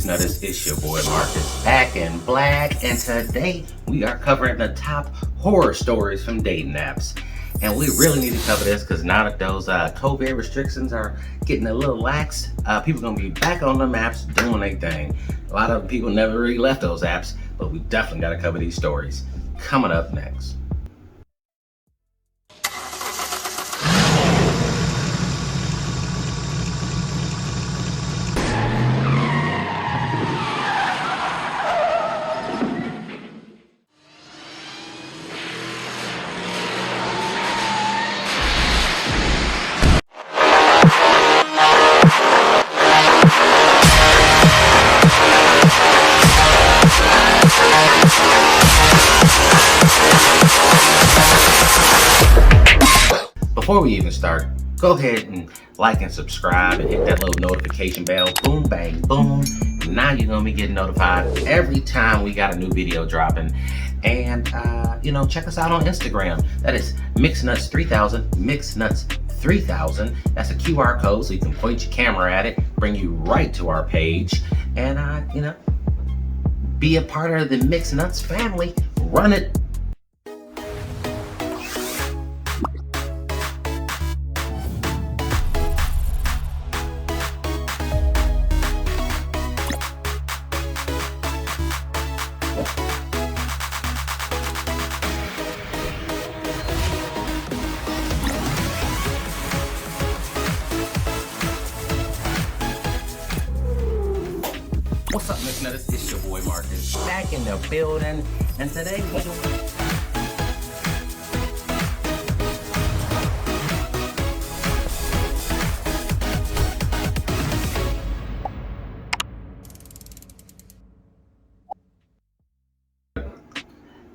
Mixed Nutters? It's your boy Marcus, back in black, and today we are covering the top horror stories from dating apps. And we really need to cover this because now that those COVID restrictions are getting a little lax, people are going to be back on them apps doing their thing. A lot of people never really left those apps, but we definitely got to cover these stories. Coming up next. Before we even start, go ahead and like and subscribe and hit that little notification bell. Boom, bang, boom. Now you're going to be getting notified every time we got a new video dropping. And, check us out on Instagram. That is MixNuts3000, MixNuts3000. That's a QR code so you can point your camera at it, bring you right to our page, and, be a part of the Mixed Nuts family. Run it. What's up, Mixed Nutters? It's your boy Marcus, back in the building, and today we're doing...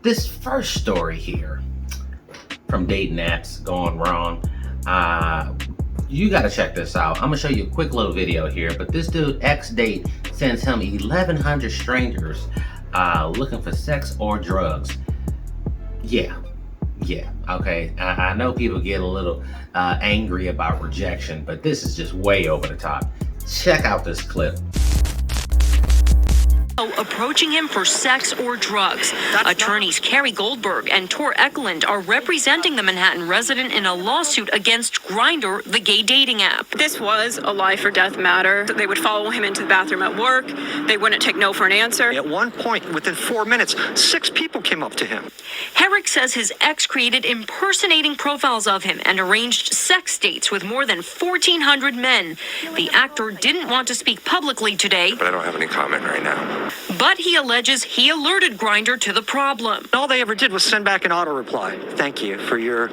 This first story here from dating apps going wrong. You gotta check this out. I'm gonna show you a quick little video here, but this dude, ex-date, sends him 1,100 strangers looking for sex or drugs. Yeah, okay. I know people get a little angry about rejection, but this is just way over the top. Check out this clip. Approaching him for sex or drugs. Attorneys Carrie Goldberg and Tor Eklund are representing the Manhattan resident in a lawsuit against Grindr, the gay dating app. This was a life or death matter. They would follow him into the bathroom at work. They wouldn't take no for an answer. At one point, within 4 minutes, 6 people came up to him. Herrick says his ex created impersonating profiles of him and arranged sex dates with more than 1,400 men. The actor didn't want to speak publicly today, but I don't have any comment right now. But he alleges he alerted Grindr to the problem. All they ever did was send back an auto reply. Thank you for your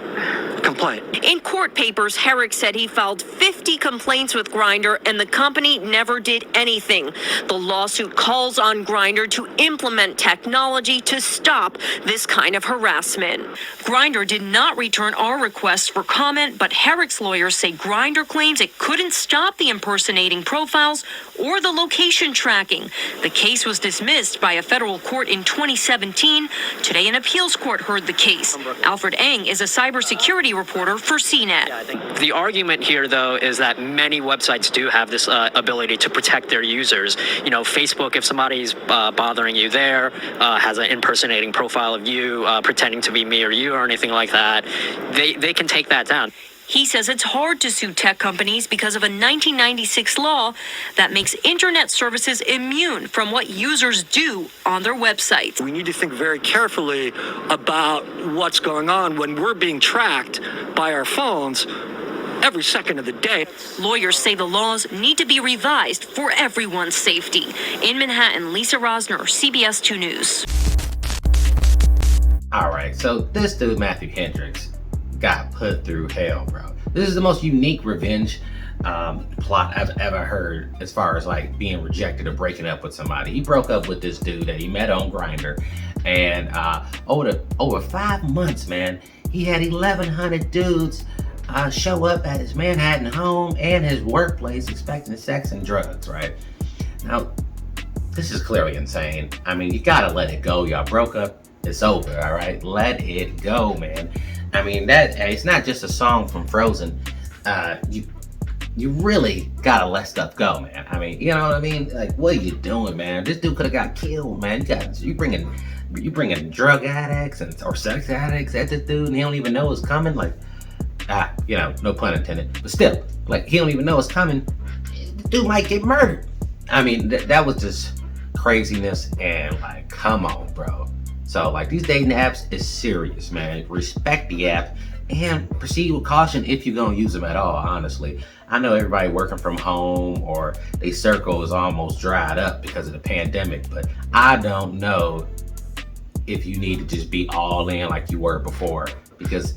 complaint. In court papers, Herrick said he filed 50 complaints with Grindr and the company never did anything. The lawsuit calls on Grindr to implement technology to stop this kind of harassment. Grindr did not return our requests for comment, but Herrick's lawyers say Grindr claims it couldn't stop the impersonating profiles or the location tracking. The case was dismissed by a federal court in 2017. Today, an appeals court heard the case. Alfred Eng is a cybersecurity reporter for CNET. The argument here, though, is that many websites do have this ability to protect their users. Facebook, if somebody's bothering you there, has an impersonating profile of you, pretending to be me or you or anything like that, they can take that down. He says it's hard to sue tech companies because of a 1996 law that makes internet services immune from what users do on their websites. We need to think very carefully about what's going on when we're being tracked by our phones every second of the day. Lawyers say the laws need to be revised for everyone's safety. In Manhattan, Lisa Rosner, CBS 2 News. All right, so this dude, Matthew Hendricks, got put through hell, bro. This is the most unique revenge plot I've ever heard as far as like being rejected or breaking up with somebody. He broke up with this dude that he met on Grindr, and over 5 months, man, he had 1,100 dudes show up at his Manhattan home and his workplace expecting sex and drugs, right? Now, this is clearly insane. I mean, you gotta let it go. Y'all broke up. It's over, all right? Let it go, man. I mean, it's not just a song from Frozen. you really gotta let stuff go, man. I mean, you know what I mean? Like, what are you doing, man? This dude could have got killed, man. You bringing drug addicts or sex addicts at this dude, and he don't even know it's coming. Like, no pun intended, but still, like, he don't even know it's coming. The dude might get murdered. I mean, that was just craziness, and like, come on, bro. So like, these dating apps is serious, man. Respect the app and proceed with caution if you're gonna use them at all, honestly. I know everybody working from home or their circle is almost dried up because of the pandemic, but I don't know if you need to just be all in like you were before, because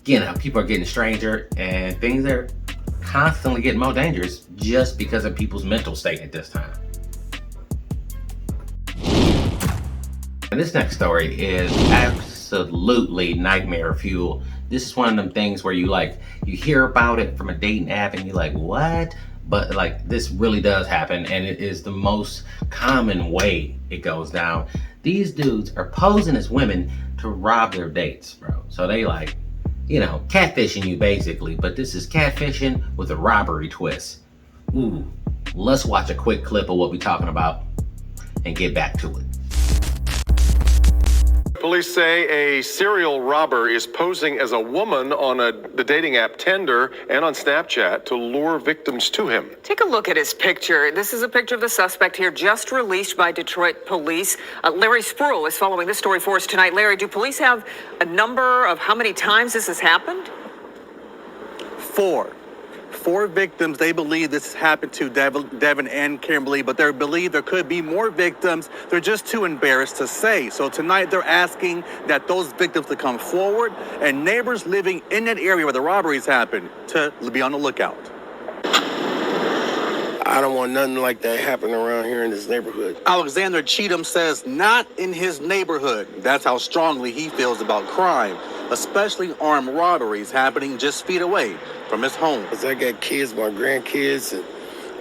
people are getting stranger and things are constantly getting more dangerous just because of people's mental state at this time. And this next story is absolutely nightmare fuel. This is one of them things where you hear about it from a dating app and you're like, what? But like, this really does happen, and it is the most common way it goes down. These dudes are posing as women to rob their dates, bro. So they catfishing you basically, but this is catfishing with a robbery twist. Ooh, let's watch a quick clip of what we're talking about and get back to it. Police say a serial robber is posing as a woman on the dating app Tinder and on Snapchat to lure victims to him. Take a look at his picture. This is a picture of the suspect here, just released by Detroit police. Larry Spruill is following this story for us tonight. Larry, do police have a number of how many times this has happened? Four victims. They believe this happened to Devin and Kimberly, but they believe there could be more victims. They're just too embarrassed to say. So tonight they're asking that those victims to come forward, and neighbors living in that area where the robberies happened to be on the lookout. I don't want nothing like that happening around here in this neighborhood. Alexander Cheatham says not in his neighborhood. That's how strongly he feels about crime, especially armed robberies happening just feet away from his home. I got kids, my grandkids, and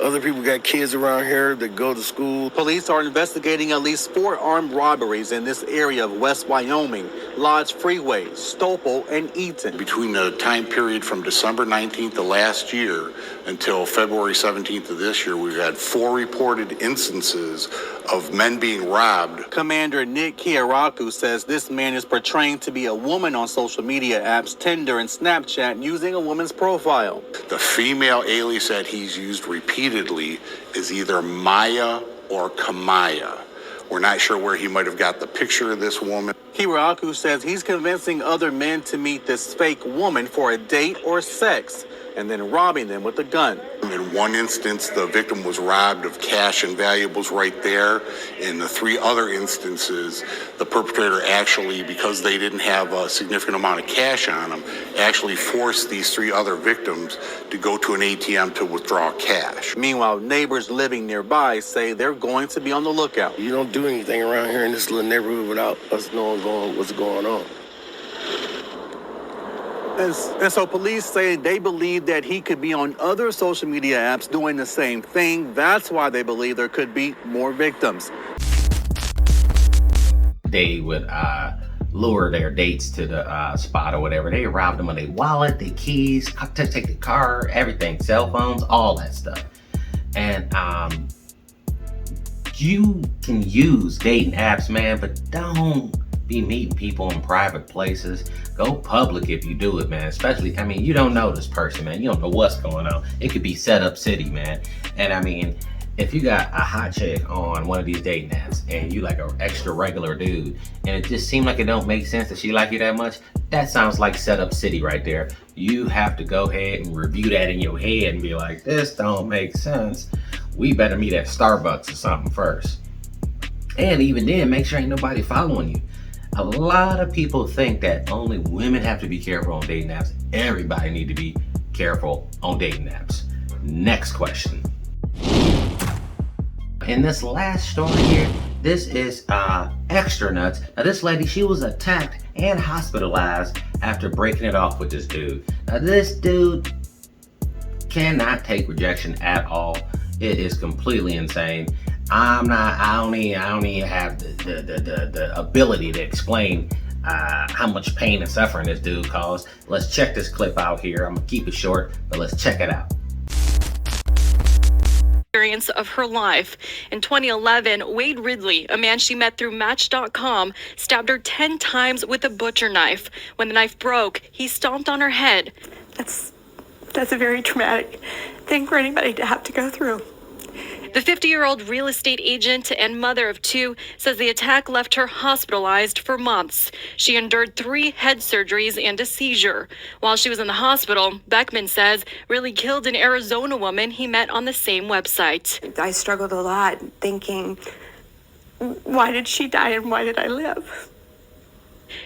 other people got kids around here that go to school. Police are investigating at least 4 armed robberies in this area of West Wyoming, Lodge Freeway, Stopel, and Eaton. Between the time period from December 19th of last year until February 17th of this year, we've had 4 reported instances of men being robbed. Commander Nick Kiaraku says this man is portraying to be a woman on social media apps, Tinder and Snapchat, using a woman's profile. The female alias that he's used repeatedly is either Maya or Kamaya. We're not sure where he might have got the picture of this woman. Kiaraku says he's convincing other men to meet this fake woman for a date or sex, and then robbing them with a gun. In one instance, the victim was robbed of cash and valuables right there. In the 3 other instances, the perpetrator actually, because they didn't have a significant amount of cash on them, actually forced these 3 other victims to go to an ATM to withdraw cash. Meanwhile, neighbors living nearby say they're going to be on the lookout. You don't do anything around here in this little neighborhood without us knowing what's going on. And so police say they believe that he could be on other social media apps doing the same thing. That's why they believe there could be more victims. They would lure their dates to the spot or whatever. They robbed them of their wallet, their keys, take the car, everything, cell phones, all that stuff. And you can use dating apps, man, but don't be meeting people in private places. Go public if you do it, man. Especially, you don't know this person, man. You don't know what's going on. It could be set up city, man. And if you got a hot chick on one of these dating apps and you like an extra regular dude, and it just seemed like it don't make sense that she like you that much, that sounds like set up city right there. You have to go ahead and review that in your head and be like, this don't make sense. We better meet at Starbucks or something first. And even then, make sure ain't nobody following you. A lot of people think that only women have to be careful on dating apps. Everybody need to be careful on dating apps. Next question. In this last story here, this is extra nuts. Now this lady, she was attacked and hospitalized after breaking it off with this dude. Now this dude cannot take rejection at all. It is completely insane. I don't even have the ability to explain how much pain and suffering this dude caused. Let's check this clip out here. I'm gonna keep it short, but let's check it out. Experience of her life. In 2011, Wade Ridley, a man she met through Match.com, stabbed her 10 times with a butcher knife. When the knife broke, he stomped on her head. That's a very traumatic thing for anybody to have to go through. The 50-year-old real estate agent and mother of 2 says the attack left her hospitalized for months. She endured 3 head surgeries and a seizure. While she was in the hospital, Beckman says Ridley killed an Arizona woman he met on the same website. I struggled a lot thinking, why did she die and why did I live?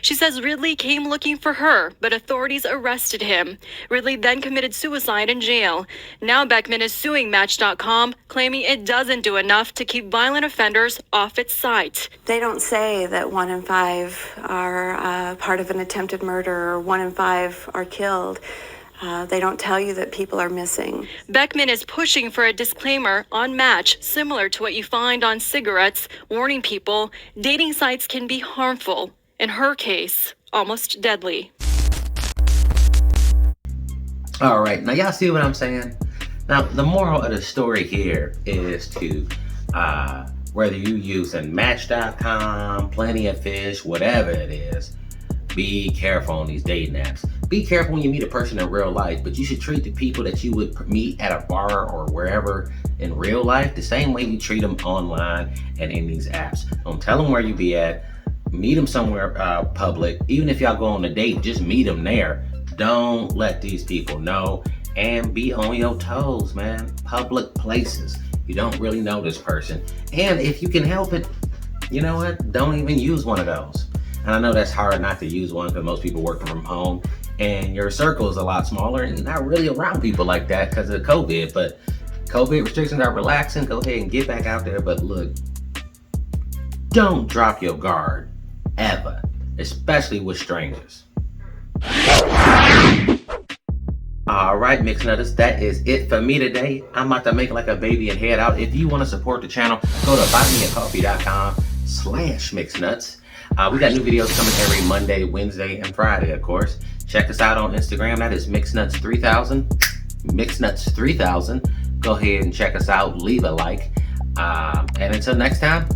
She says Ridley came looking for her, but authorities arrested him. Ridley then committed suicide in jail. Now Beckman is suing Match.com, claiming it doesn't do enough to keep violent offenders off its site. They don't say that 1 in 5 are part of an attempted murder or 1 in 5 are killed. They don't tell you that people are missing. Beckman is pushing for a disclaimer on Match, similar to what you find on cigarettes, warning people dating sites can be harmful. In her case, almost deadly. All right, now y'all see what I'm saying? Now, the moral of the story here is to, whether you using Match.com, Plenty of Fish, whatever it is, be careful on these dating apps. Be careful when you meet a person in real life, but you should treat the people that you would meet at a bar or wherever in real life the same way you treat them online and in these apps. Don't tell them where you be at. Meet them somewhere public. Even if y'all go on a date, just meet them there. Don't let these people know, and be on your toes, man. Public places. You don't really know this person. And if you can help it, you know what? Don't even use one of those. And I know that's hard not to use one because most people work from home and your circle is a lot smaller and you're not really around people like that because of COVID. But COVID restrictions are relaxing. Go ahead and get back out there. But look, don't drop your guard. Ever, especially with strangers. All right, Mix Nutters, that is it for me today. I'm about to make like a baby and head out. If you want to support the channel, go to buymeacoffee.com/mixnuts. We got new videos coming every Monday, Wednesday, and Friday, of course. Check us out on Instagram. That is MixNuts3000. MixNuts3000. Go ahead and check us out. Leave a like. And until next time,